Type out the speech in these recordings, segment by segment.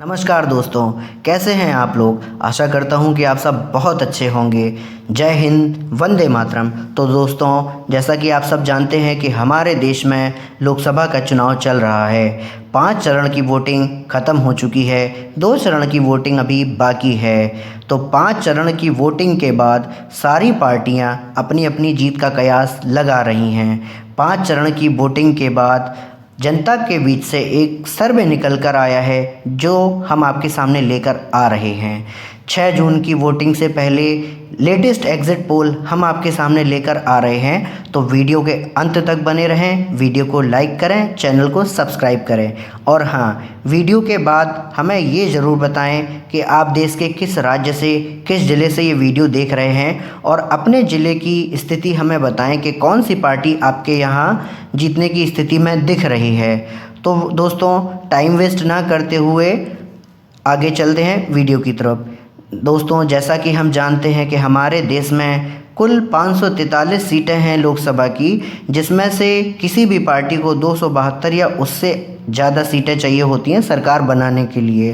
नमस्कार दोस्तों, कैसे हैं आप लोग। आशा करता हूं कि आप सब बहुत अच्छे होंगे। जय हिंद, वंदे मातरम। तो दोस्तों, जैसा कि आप सब जानते हैं कि हमारे देश में लोकसभा का चुनाव चल रहा है। 5 चरण की वोटिंग ख़त्म हो चुकी है, 2 चरण की वोटिंग अभी बाकी है। तो 5 चरण की वोटिंग के बाद सारी पार्टियां अपनी अपनी जीत का कयास लगा रही हैं। 5 चरण की वोटिंग के बाद जनता के बीच से एक सर्वे निकल कर आया है, जो हम आपके सामने लेकर आ रहे हैं। 6 जून की वोटिंग से पहले लेटेस्ट एग्जिट पोल हम आपके सामने लेकर आ रहे हैं। तो वीडियो के अंत तक बने रहें, वीडियो को लाइक करें, चैनल को सब्सक्राइब करें। और हाँ, वीडियो के बाद हमें ये ज़रूर बताएं कि आप देश के किस राज्य से, किस ज़िले से ये वीडियो देख रहे हैं, और अपने ज़िले की स्थिति हमें बताएं कि कौन सी पार्टी आपके यहाँ जीतने की स्थिति में दिख रही है। तो दोस्तों, टाइम वेस्ट ना करते हुए आगे चलते हैं वीडियो की तरफ। दोस्तों, जैसा कि हम जानते हैं कि हमारे देश में कुल 543 सीटें हैं लोकसभा की, जिसमें से किसी भी पार्टी को 272 या उससे ज़्यादा सीटें चाहिए होती हैं सरकार बनाने के लिए।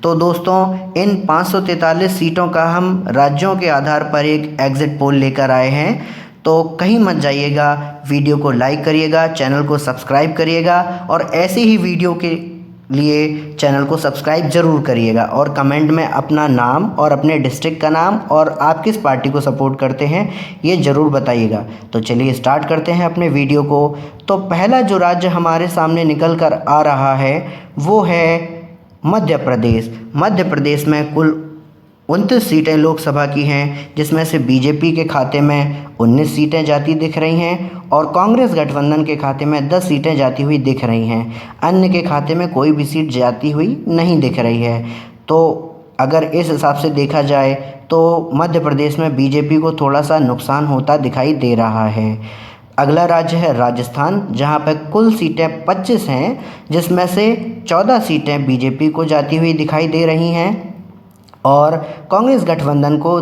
तो दोस्तों, इन 543 सीटों का हम राज्यों के आधार पर एक एग्जिट पोल लेकर आए हैं। तो कहीं मत जाइएगा, वीडियो को लाइक करिएगा, चैनल को सब्सक्राइब करिएगा, और ऐसे ही वीडियो के लिए चैनल को सब्सक्राइब ज़रूर करिएगा, और कमेंट में अपना नाम और अपने डिस्ट्रिक्ट का नाम और आप किस पार्टी को सपोर्ट करते हैं ये ज़रूर बताइएगा। तो चलिए स्टार्ट करते हैं अपने वीडियो को। तो पहला जो राज्य हमारे सामने निकल कर आ रहा है वो है मध्य प्रदेश। मध्य प्रदेश में कुल 29 सीटें लोकसभा की हैं, जिसमें से बीजेपी के खाते में 19 सीटें जाती दिख रही हैं, और कांग्रेस गठबंधन के खाते में 10 सीटें जाती हुई दिख रही हैं। अन्य के खाते में कोई भी सीट जाती हुई नहीं दिख रही है। तो अगर इस हिसाब से देखा जाए तो मध्य प्रदेश में बीजेपी को थोड़ा सा नुकसान होता दिखाई दे रहा है। अगला राज्य है राजस्थान, जहां पर कुल सीटें 25 हैं, जिसमें से 14 सीटें बीजेपी को जाती हुई दिखाई दे रही हैं, और कांग्रेस गठबंधन को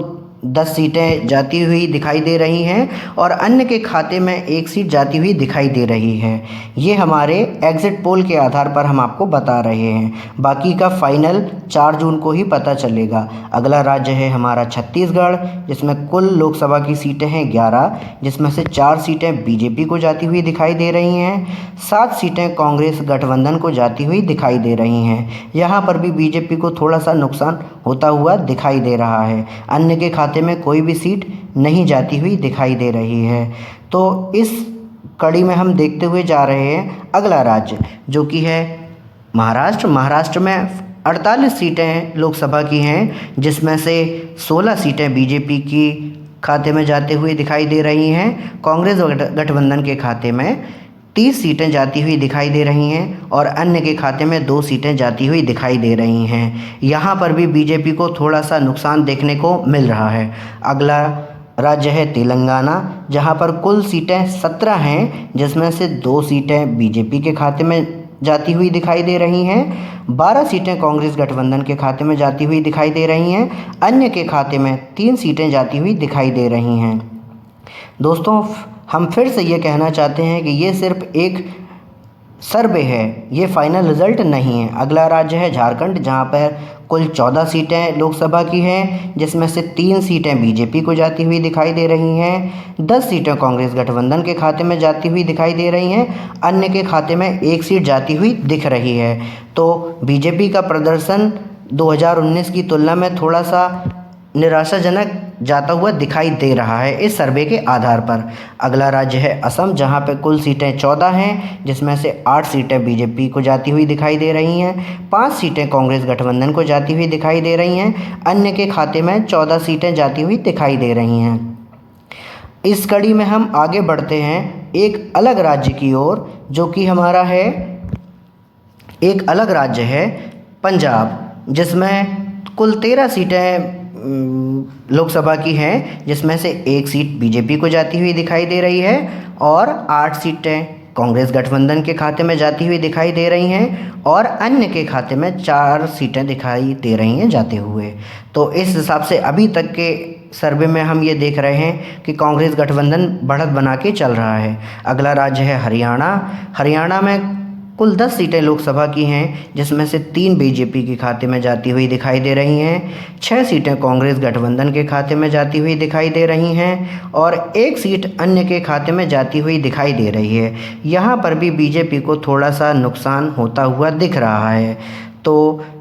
10 सीटें जाती हुई दिखाई दे रही हैं, और अन्य के खाते में 1 सीट जाती हुई दिखाई दे रही है। ये हमारे एग्जिट पोल के आधार पर हम आपको बता रहे हैं। बाकी का फाइनल 4 जून को ही पता चलेगा। अगला राज्य है हमारा छत्तीसगढ़, जिसमें कुल लोकसभा की सीटें हैं 11, जिसमें से 4 सीटें बीजेपी को जाती हुई दिखाई दे रही हैं, 7 सीटें कांग्रेस गठबंधन को जाती हुई दिखाई दे रही हैं। यहाँ पर भी बीजेपी को थोड़ा सा नुकसान होता हुआ दिखाई दे रहा है। अन्य के खाते में कोई भी सीट नहीं जाती हुई दिखाई दे रही है। तो इस कड़ी में हम देखते हुए जा रहे हैं अगला राज्य, जो कि है महाराष्ट्र। महाराष्ट्र में 48 सीटें लोकसभा की हैं, जिसमें से 16 सीटें बीजेपी की खाते में जाते हुए दिखाई दे रही हैं। कांग्रेस गठबंधन के खाते में 30 सीटें जाती हुई दिखाई दे रही हैं, और अन्य के खाते में 2 सीटें जाती हुई दिखाई दे रही हैं। यहाँ पर भी बीजेपी को थोड़ा सा नुकसान देखने को मिल रहा है। अगला राज्य है तेलंगाना, जहाँ पर कुल सीटें 17 हैं, जिसमें से 2 सीटें बीजेपी के खाते में जाती हुई दिखाई दे रही हैं, 12 सीटें कांग्रेस गठबंधन के खाते में जाती हुई दिखाई दे रही हैं, अन्य के खाते में 3 सीटें जाती हुई दिखाई दे रही हैं। दोस्तों, हम फिर से ये कहना चाहते हैं कि ये सिर्फ एक सर्वे है, ये फाइनल रिज़ल्ट नहीं है। अगला राज्य है झारखंड, जहाँ पर कुल 14 सीटें लोकसभा की हैं, जिसमें से 3 सीटें बीजेपी को जाती हुई दिखाई दे रही हैं, 10 सीटें कांग्रेस गठबंधन के खाते में जाती हुई दिखाई दे रही हैं, अन्य के खाते में 1 सीट जाती हुई दिख रही है। तो बीजेपी का प्रदर्शन 2019 की तुलना में थोड़ा सा निराशाजनक जाता हुआ दिखाई दे रहा है इस सर्वे के आधार पर। अगला राज्य है असम, जहां पर कुल सीटें 14 हैं, जिसमें से 8 सीटें बीजेपी को जाती हुई दिखाई दे रही हैं, 5 सीटें कांग्रेस गठबंधन को जाती हुई दिखाई दे रही हैं, अन्य के खाते में 14 सीटें जाती हुई दिखाई दे रही हैं। इस कड़ी में हम आगे बढ़ते हैं एक अलग राज्य की ओर, जो कि हमारा है, एक अलग राज्य है पंजाब, जिसमें कुल 13 सीटें लोकसभा की हैं, जिसमें से 1 सीट बीजेपी को जाती हुई दिखाई दे रही है, और 8 सीटें कांग्रेस गठबंधन के खाते में जाती हुई दिखाई दे रही हैं, और अन्य के खाते में 4 सीटें दिखाई दे रही हैं जाते हुए। तो इस हिसाब से अभी तक के सर्वे में हम ये देख रहे हैं कि कांग्रेस गठबंधन बढ़त बना के चल रहा है। अगला राज्य है हरियाणा। हरियाणा में कुल 10 सीटें लोकसभा की हैं, जिसमें से 3 बीजेपी के खाते में जाती हुई दिखाई दे रही हैं, 6 सीटें कांग्रेस गठबंधन के खाते में जाती हुई दिखाई दे रही हैं और 1 सीट अन्य के खाते में जाती हुई दिखाई दे रही है। यहाँ पर भी बीजेपी को थोड़ा सा नुकसान होता हुआ दिख रहा है। तो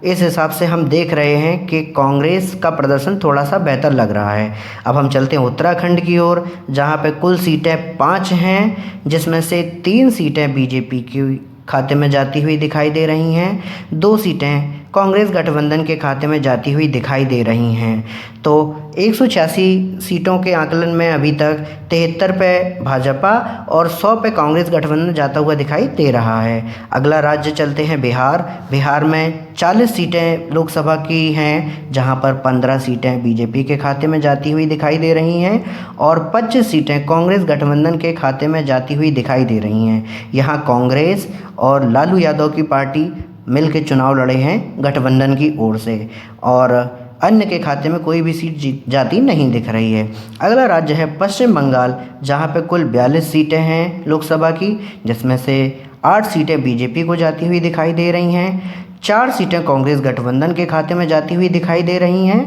इस हिसाब से हम देख रहे हैं कि कांग्रेस का प्रदर्शन थोड़ा सा बेहतर लग रहा है। अब हम चलते हैं उत्तराखंड की ओर, जहां पे कुल सीटें 5 हैं, जिसमें से 3 सीटें बीजेपी की खाते में जाती हुई दिखाई दे रही हैं, 2 सीटें कांग्रेस गठबंधन के खाते में जाती हुई दिखाई दे रही हैं। तो 186 सीटों के आकलन में अभी तक 73 पे भाजपा और 100 पे कांग्रेस गठबंधन जाता हुआ दिखाई दे रहा है। अगला राज्य चलते हैं बिहार। बिहार में 40 सीटें लोकसभा की हैं, जहां पर 15 सीटें बीजेपी के खाते में जाती हुई दिखाई दे रही हैं और 25 सीटें कांग्रेस गठबंधन के खाते में जाती हुई दिखाई दे रही हैं। यहाँ कांग्रेस और लालू यादव की पार्टी मिल के चुनाव लड़े हैं गठबंधन की ओर से और अन्य के खाते में कोई भी सीट जाती नहीं दिख रही है। अगला राज्य है पश्चिम बंगाल, जहां पे कुल 42 सीटें हैं लोकसभा की, जिसमें से 8 सीटें बीजेपी को जाती हुई दिखाई दे रही हैं, 4 सीटें कांग्रेस गठबंधन के खाते में जाती हुई दिखाई दे रही हैं,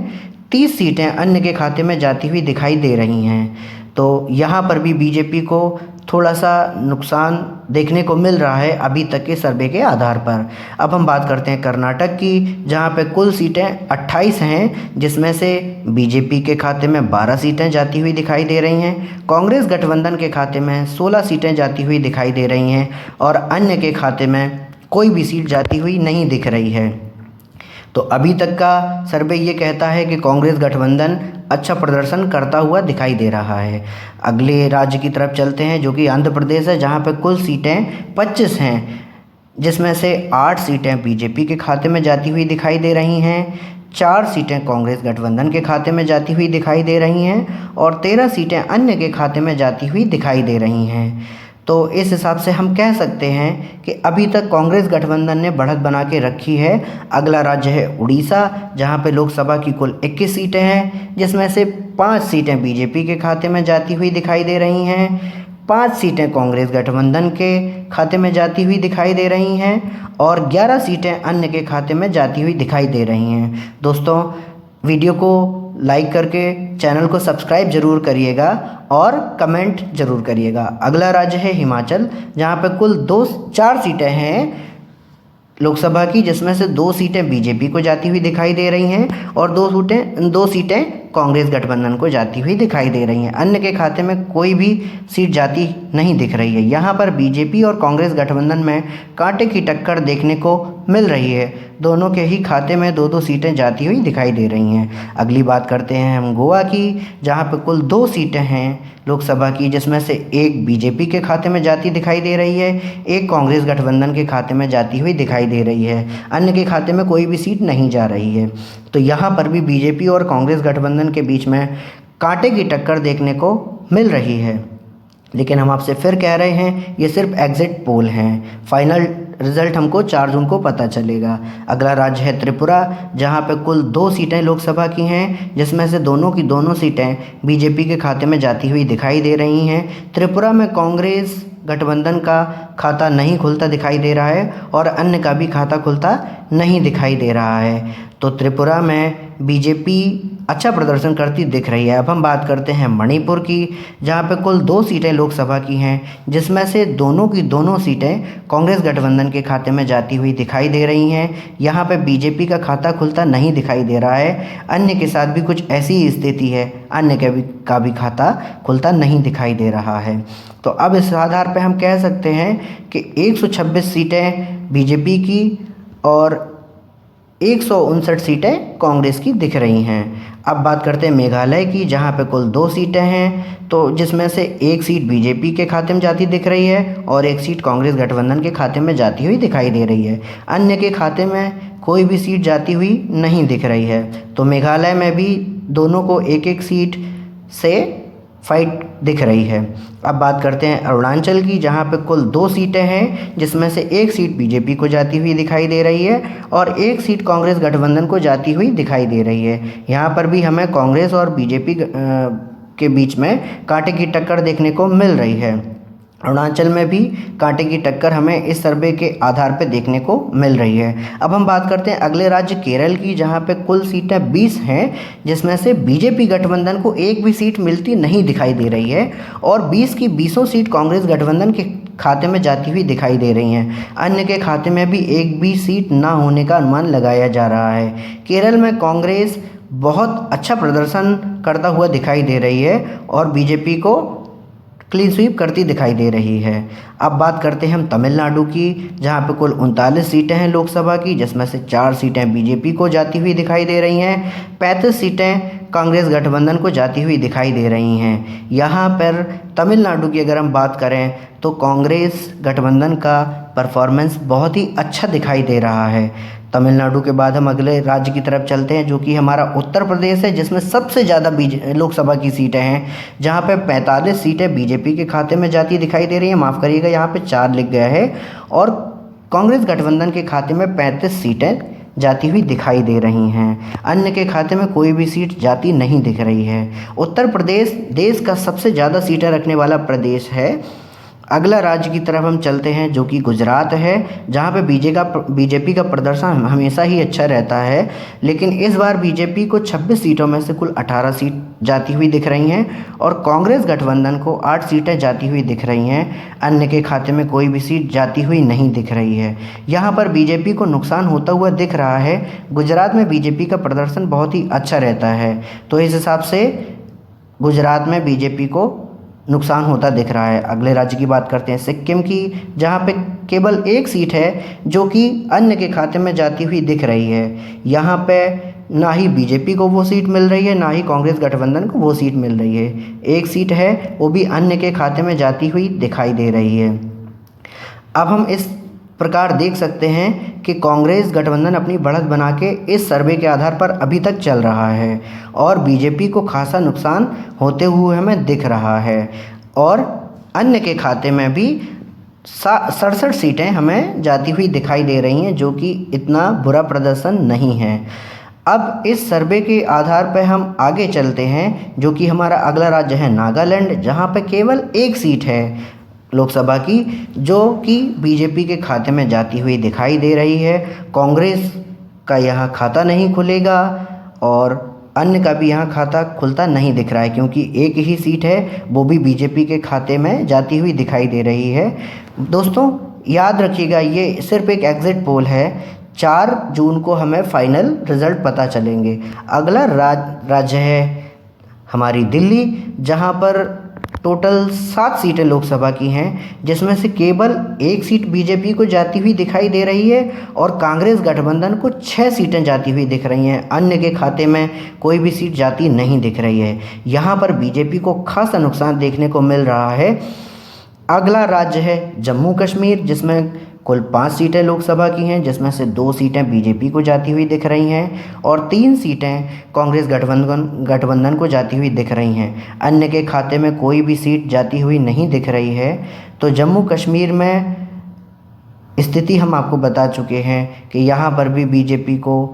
30 सीटें अन्य के खाते में जाती हुई दिखाई दे रही हैं। तो यहाँ पर भी बीजेपी को थोड़ा सा नुकसान देखने को मिल रहा है अभी तक के सर्वे के आधार पर। अब हम बात करते हैं कर्नाटक की, जहाँ पे कुल सीटें 28 हैं, जिसमें से बीजेपी के खाते में 12 सीटें जाती हुई दिखाई दे रही हैं, कांग्रेस गठबंधन के खाते में 16 सीटें जाती हुई दिखाई दे रही हैं और अन्य के खाते में कोई भी सीट जाती हुई नहीं दिख रही है। तो अभी तक का सर्वे ये कहता है कि कांग्रेस गठबंधन अच्छा प्रदर्शन करता हुआ दिखाई दे रहा है। अगले राज्य की तरफ चलते हैं, जो कि आंध्र प्रदेश है, जहां पर कुल सीटें 25 हैं, जिसमें से 8 सीटें बीजेपी के खाते में जाती हुई दिखाई दे रही हैं, 4 सीटें कांग्रेस गठबंधन के खाते में जाती हुई दिखाई दे रही हैं और 13 सीटें अन्य के खाते में जाती हुई दिखाई दे रही हैं। तो इस हिसाब से हम कह सकते हैं कि अभी तक कांग्रेस गठबंधन ने बढ़त बना के रखी है। अगला राज्य है उड़ीसा, जहां पे लोकसभा की कुल 21 सीटें हैं, जिसमें से 5 सीटें बीजेपी के खाते में जाती हुई दिखाई दे रही हैं, 5 सीटें कांग्रेस गठबंधन के खाते में जाती हुई दिखाई दे रही हैं और 11 सीटें अन्य के खाते में जाती हुई दिखाई दे रही हैं। दोस्तों, वीडियो को लाइक करके चैनल को सब्सक्राइब जरूर करिएगा और कमेंट जरूर करिएगा। अगला राज्य है हिमाचल, जहां पे कुल 4 सीटें हैं लोकसभा की, जिसमें से 2 सीटें बीजेपी को जाती हुई दिखाई दे रही हैं और 2 सीटें कांग्रेस गठबंधन को जाती हुई दिखाई दे रही हैं। अन्य के खाते में कोई भी सीट जाती नहीं दिख रही है। यहाँ पर बीजेपी और कांग्रेस गठबंधन में कांटे की टक्कर देखने को मिल रही है। दोनों के ही खाते में 2-2 सीटें जाती हुई दिखाई दे रही हैं। अगली बात करते हैं हम गोवा की, जहाँ पर कुल 2 सीटें हैं लोकसभा की, जिसमें से 1 बीजेपी के खाते में जाती दिखाई दे रही है, 1 कांग्रेस गठबंधन के खाते में जाती हुई दिखाई दे रही है। अन्य के खाते में कोई भी सीट नहीं जा रही है। तो यहाँ पर भी बीजेपी और कांग्रेस गठबंधन के बीच में कांटे की टक्कर देखने को मिल रही है। लेकिन हम आपसे फिर कह रहे हैं, ये सिर्फ एग्जिट पोल हैं, फाइनल रिजल्ट हमको 4 जून को पता चलेगा। अगला राज्य है त्रिपुरा, जहां पे कुल 2 सीटें लोकसभा की हैं, जिसमें से दोनों की दोनों सीटें बीजेपी के खाते में जाती हुई दिखाई दे रही हैं। त्रिपुरा में कांग्रेस गठबंधन का खाता नहीं खुलता दिखाई दे रहा है और अन्य का भी खाता खुलता नहीं दिखाई दे रहा है। तो त्रिपुरा में बीजेपी अच्छा प्रदर्शन करती दिख रही है। अब हम बात करते हैं मणिपुर की, जहां पे कुल 2 सीटें लोकसभा की हैं, जिसमें से दोनों की दोनों सीटें कांग्रेस गठबंधन के खाते में जाती हुई दिखाई दे रही हैं। यहां पे बीजेपी का खाता खुलता नहीं दिखाई दे रहा है। अन्य के साथ भी कुछ ऐसी ही स्थिति है, अन्य का भी खाता खुलता नहीं दिखाई दे रहा है। तो अब इस आधार पर हम कह सकते हैं कि 126 सीटें बीजेपी की और 159 सीटें कांग्रेस की दिख रही हैं। अब बात करते हैं मेघालय की, जहां पे कुल 2 सीटें हैं, तो जिसमें से 1 सीट बीजेपी के खाते में जाती दिख रही है और 1 सीट कांग्रेस गठबंधन के खाते में जाती हुई दिखाई दे रही है। अन्य के खाते में कोई भी सीट जाती हुई नहीं दिख रही है। तो मेघालय में भी दोनों को 1-1 सीट से फाइट दिख रही है। अब बात करते हैं अरुणाचल की, जहां पे कुल 2 सीटें हैं, जिसमें से 1 सीट बीजेपी को जाती हुई दिखाई दे रही है और 1 सीट कांग्रेस गठबंधन को जाती हुई दिखाई दे रही है। यहां पर भी हमें कांग्रेस और बीजेपी के बीच में कांटे की टक्कर देखने को मिल रही है। अरुणाचल में भी कांटे की टक्कर हमें इस सर्वे के आधार पर देखने को मिल रही है। अब हम बात करते हैं अगले राज्य केरल की, जहां पे कुल सीटें 20 हैं, जिसमें से बीजेपी गठबंधन को एक भी सीट मिलती नहीं दिखाई दे रही है और 20 की 20 सीट कांग्रेस गठबंधन के खाते में जाती हुई दिखाई दे रही हैं। अन्य के खाते में भी एक भी सीट ना होने का अनुमान लगाया जा रहा है। केरल में कांग्रेस बहुत अच्छा प्रदर्शन करता हुआ दिखाई दे रही है और बीजेपी को क्लीन स्वीप करती दिखाई दे रही है। अब बात करते हैं हम तमिलनाडु की, जहां पे कुल 39 सीटें हैं लोकसभा की, जिसमें से 4 सीटें बीजेपी को जाती हुई दिखाई दे रही हैं। 35 सीटें कांग्रेस गठबंधन को जाती हुई दिखाई दे रही हैं। यहाँ पर तमिलनाडु की अगर हम बात करें तो कांग्रेस गठबंधन का परफॉर्मेंस बहुत ही अच्छा दिखाई दे रहा है। तमिलनाडु के बाद हम अगले राज्य की तरफ चलते हैं, जो कि हमारा उत्तर प्रदेश है, जिसमें सबसे ज़्यादा लोकसभा की सीटें हैं, जहां पे 45 सीटें बीजेपी के खाते में जाती दिखाई दे रही हैं। माफ़ करिएगा, यहाँ पे 4 लिख गया है और कांग्रेस गठबंधन के खाते में 35 सीटें जाती हुई दिखाई दे रही हैं। अन्य के खाते में कोई भी सीट जाती नहीं दिख रही है। उत्तर प्रदेश देश का सबसे ज़्यादा सीटें रखने वाला प्रदेश है। अगला राज्य की तरफ हम चलते हैं, जो कि गुजरात है, जहां पे बीजेपी का प्रदर्शन हमेशा ही अच्छा रहता है, लेकिन इस बार बीजेपी को 26 सीटों में से कुल 18 सीट जाती हुई दिख रही हैं और कांग्रेस गठबंधन को 8 सीटें जाती हुई दिख रही हैं। अन्य के खाते में कोई भी सीट जाती हुई नहीं दिख रही है। यहाँ पर बीजेपी को नुकसान होता हुआ दिख रहा है। गुजरात में बीजेपी का प्रदर्शन बहुत ही अच्छा रहता है, तो इस हिसाब से गुजरात में बीजेपी को नुकसान होता दिख रहा है। अगले राज्य की बात करते हैं सिक्किम की, जहां पे केवल 1 सीट है जो कि अन्य के खाते में जाती हुई दिख रही है। यहां पे ना ही बीजेपी को वो सीट मिल रही है, ना ही कांग्रेस गठबंधन को वो सीट मिल रही है। 1 सीट है, वो भी अन्य के खाते में जाती हुई दिखाई दे रही है। अब हम इस प्रकार देख सकते हैं कि कांग्रेस गठबंधन अपनी बढ़त बना के इस सर्वे के आधार पर अभी तक चल रहा है और बीजेपी को खासा नुकसान होते हुए हमें दिख रहा है और अन्य के खाते में भी 67 सीटें हमें जाती हुई दिखाई दे रही हैं, जो कि इतना बुरा प्रदर्शन नहीं है। अब इस सर्वे के आधार पर हम आगे चलते हैं, जो कि हमारा अगला राज्य है नागालैंड, जहां पर केवल 1 सीट है लोकसभा की, जो कि बीजेपी के खाते में जाती हुई दिखाई दे रही है। कांग्रेस का यहाँ खाता नहीं खुलेगा और अन्य का भी यहाँ खाता खुलता नहीं दिख रहा है, क्योंकि 1 ही सीट है, वो भी बीजेपी के खाते में जाती हुई दिखाई दे रही है। दोस्तों याद रखिएगा, ये सिर्फ एक एग्जिट पोल है। 4 जून को हमें फाइनल रिजल्ट पता चलेंगे। अगला राज्य है हमारी दिल्ली, जहाँ पर टोटल 7 सीटें लोकसभा की हैं, जिसमें से केवल 1 सीट बीजेपी को जाती हुई दिखाई दे रही है और कांग्रेस गठबंधन को 6 सीटें जाती हुई दिख रही हैं। अन्य के खाते में कोई भी सीट जाती नहीं दिख रही है। यहाँ पर बीजेपी को खासा नुकसान देखने को मिल रहा है। अगला राज्य है जम्मू कश्मीर, जिसमें कुल 5 सीटें लोकसभा की हैं, जिसमें से 2 सीटें बीजेपी को जाती हुई दिख रही हैं और 3 सीटें कांग्रेस गठबंधन को जाती हुई दिख रही हैं। अन्य के खाते में कोई भी सीट जाती हुई नहीं दिख रही है। तो जम्मू कश्मीर में स्थिति हम आपको बता चुके हैं कि यहाँ पर भी बीजेपी को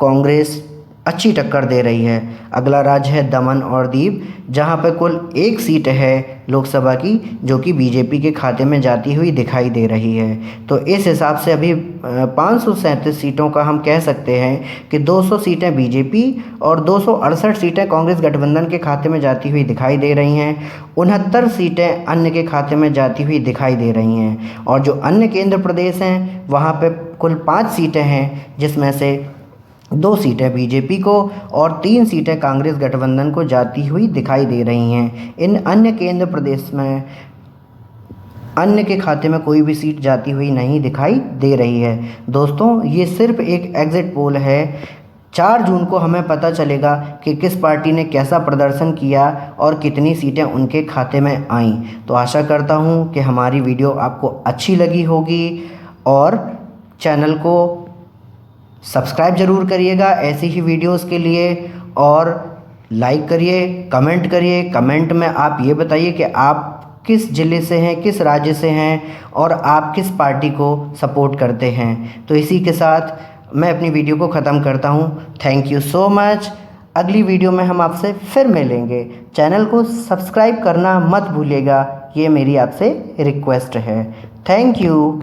कांग्रेस अच्छी टक्कर दे रही है। अगला राज्य है दमन और दीव, जहां पर कुल 1 सीट है लोकसभा की, जो कि बीजेपी के खाते में जाती हुई दिखाई दे रही है। तो इस हिसाब से अभी 537 सीटों का हम कह सकते हैं कि 200 सीटें बीजेपी और 268 सीटें कांग्रेस गठबंधन के खाते में जाती हुई दिखाई दे रही हैं। 69 सीटें अन्य के खाते में जाती हुई दिखाई दे रही हैं और जो अन्य केंद्र प्रदेश हैं वहाँ पर कुल 5 सीटें हैं, जिसमें से 2 सीटें बीजेपी को और 3 सीटें कांग्रेस गठबंधन को जाती हुई दिखाई दे रही हैं। इन अन्य केंद्र प्रदेश में अन्य के खाते में कोई भी सीट जाती हुई नहीं दिखाई दे रही है। दोस्तों ये सिर्फ एक एग्जिट पोल है। 4 जून को हमें पता चलेगा कि किस पार्टी ने कैसा प्रदर्शन किया और कितनी सीटें उनके खाते में आईं। तो आशा करता हूँ कि हमारी वीडियो आपको अच्छी लगी होगी और चैनल को सब्सक्राइब ज़रूर करिएगा ऐसी ही वीडियोस के लिए और लाइक करिए, कमेंट करिए। कमेंट में आप ये बताइए कि आप किस ज़िले से हैं, किस राज्य से हैं और आप किस पार्टी को सपोर्ट करते हैं। तो इसी के साथ मैं अपनी वीडियो को ख़त्म करता हूँ। Thank you so much. अगली वीडियो में हम आपसे फिर मिलेंगे। चैनल को सब्सक्राइब करना मत भूलिएगा। ये मेरी आपसे रिक्वेस्ट है। Thank you.